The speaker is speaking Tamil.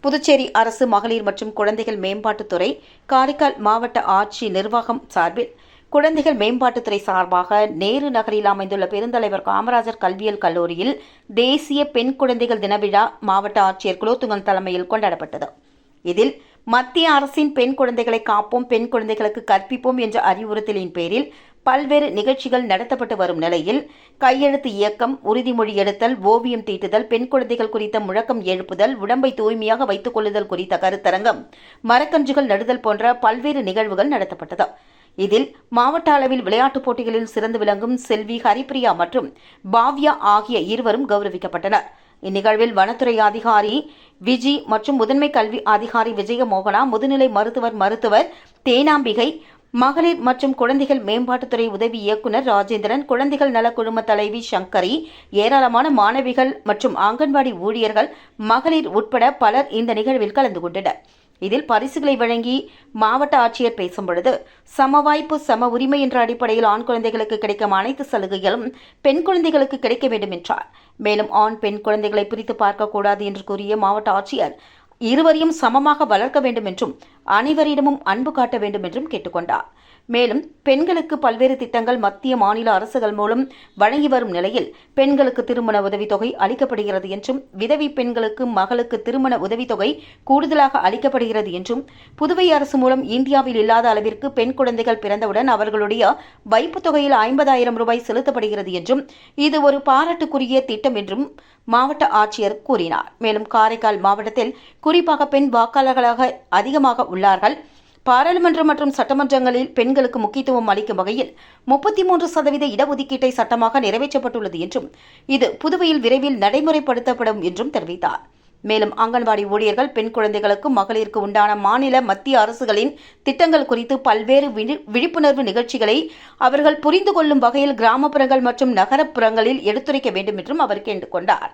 புதுச்சேரி அரசு மகளிர் மற்றும் குழந்தைகள் மேம்பாட்டுத்துறை காரைக்கால் மாவட்ட ஆட்சி நிர்வாகம் சார்பில் குழந்தைகள் மேம்பாட்டுத்துறை சார்பாக நேரு நகரில் அமைந்துள்ள பெருந்தலைவர் காமராஜர் கல்வியியல் கல்லூரியில் தேசிய பெண் குழந்தைகள் தின விழா மாவட்ட ஆட்சியர் குலோத்துங்கன் தலைமையில் கொண்டாடப்பட்டது. இதில் மத்திய அரசின் பெண் குழந்தைகளை காப்போம், பெண் குழந்தைகளுக்கு கற்பிப்போம் என்ற அறிவுறுத்தலின் பேரில் பல்வேறு நிகழ்ச்சிகள் நடத்தப்பட்டு வரும் நிலையில் கையெழுத்து இயக்கம், உறுதிமொழி எடுத்தல், ஓவியம் தீட்டுதல், பெண் குழந்தைகள் குறித்த முழக்கம் எழுப்புதல், உடம்பை தூய்மையாக வைத்துக் கொள்ளுதல் குறித்த கருத்தரங்கம், மரக்கன்றுகள் நடுதல் போன்ற பல்வேறு நிகழ்வுகள் நடத்தப்பட்டது. இதில் மாவட்ட அளவில் விளையாட்டுப் போட்டிகளில் சிறந்து விளங்கும் செல்வி ஹரிப்பிரியா மற்றும் பாவ்யா ஆகிய இருவரும் கௌரவிக்கப்பட்டனர். இந்நிகழ்வில் வனத்துறை அதிகாரி விஜி மற்றும் முதன்மை கல்வி அதிகாரி விஜயமோகனா, முதுநிலை மருத்துவர் தேனாம்பிகை, மகளிர் மற்றும் குழந்தைகள் மேம்பாட்டுத்துறை உதவி இயக்குநர் ராஜேந்திரன், குழந்தைகள் நல குழும தலைவி சங்கரி, ஏராளமான மாணவிகள் மற்றும் ஆங்கன்வாடி ஊழியர்கள், மகளிர் உட்பட பலர் இந்த நிகழ்வில் கலந்து கொண்டனர். இதில் பரிசுகளை வழங்கி மாவட்ட ஆட்சியர் பேசும்பொழுது, சம வாய்ப்பு சம உரிமை என்ற அடிப்படையில் ஆண் குழந்தைகளுக்கு கிடைக்கும் அனைத்து சலுகைகளும் பெண் குழந்தைகளுக்கு கிடைக்க வேண்டும் என்றார். மேலும் ஆண் பெண் குழந்தைகளை பிரித்து பார்க்கக்கூடாது என்று கூறிய மாவட்ட ஆட்சியர், இருவரையும் சமமாக வளர்க்க வேண்டும் என்றும் அனைவரிடமும் அன்பு காட்ட வேண்டும் என்றும் கேட்டுக்கொண்டார். மேலும் பெண்களுக்கு பல்வேறு திட்டங்கள் மத்திய மாநில அரசுகள் மூலம் வழங்கி வரும் நிலையில் பெண்களுக்கு திருமண உதவித்தொகை அளிக்கப்படுகிறது என்றும், விதவை பெண்களுக்கு மகளுக்கு திருமண உதவித்தொகை கூடுதலாக அளிக்கப்படுகிறது என்றும், புதுவை அரசு மூலம் இந்தியாவில் இல்லாத அளவிற்கு பெண் குழந்தைகள் பிறந்தவுடன் அவர்களுடைய வைப்புத் தொகையில் 50,000 ரூபாய் செலுத்தப்படுகிறது என்றும், இது ஒரு பாராட்டுக்குரிய திட்டம் என்றும் மாவட்ட ஆட்சியர் கூறினார். மேலும் காரைக்கால் மாவட்டத்தில் குறிப்பாக பெண் வாக்காளர்களாக அதிகமாக உள்ளார்கள். பாராளுமன்றம் மற்றும் சட்டமன்றங்களில் பெண்களுக்கு முக்கியத்துவம் அளிக்கும் வகையில் 33% இடஒதுக்கீட்டை சட்டமாக நிறைவேற்றப்பட்டுள்ளது என்றும், இது புதுவையில் விரைவில் நடைமுறைப்படுத்தப்படும் என்றும் தெரிவித்தார். மேலும் அங்கன்வாடி ஊழியர்கள் பெண் குழந்தைகளுக்கு மகளிருக்கு உண்டான மாநில மத்திய அரசுகளின் திட்டங்கள் குறித்து பல்வேறு விழிப்புணர்வு நிகழ்ச்சிகளை அவர்கள் புரிந்து கொள்ளும் வகையில் கிராமப்புறங்கள் மற்றும் நகரப்புறங்களில் எடுத்துரைக்க வேண்டும் என்றும் அவர் கேட்டுக்கொண்டார்.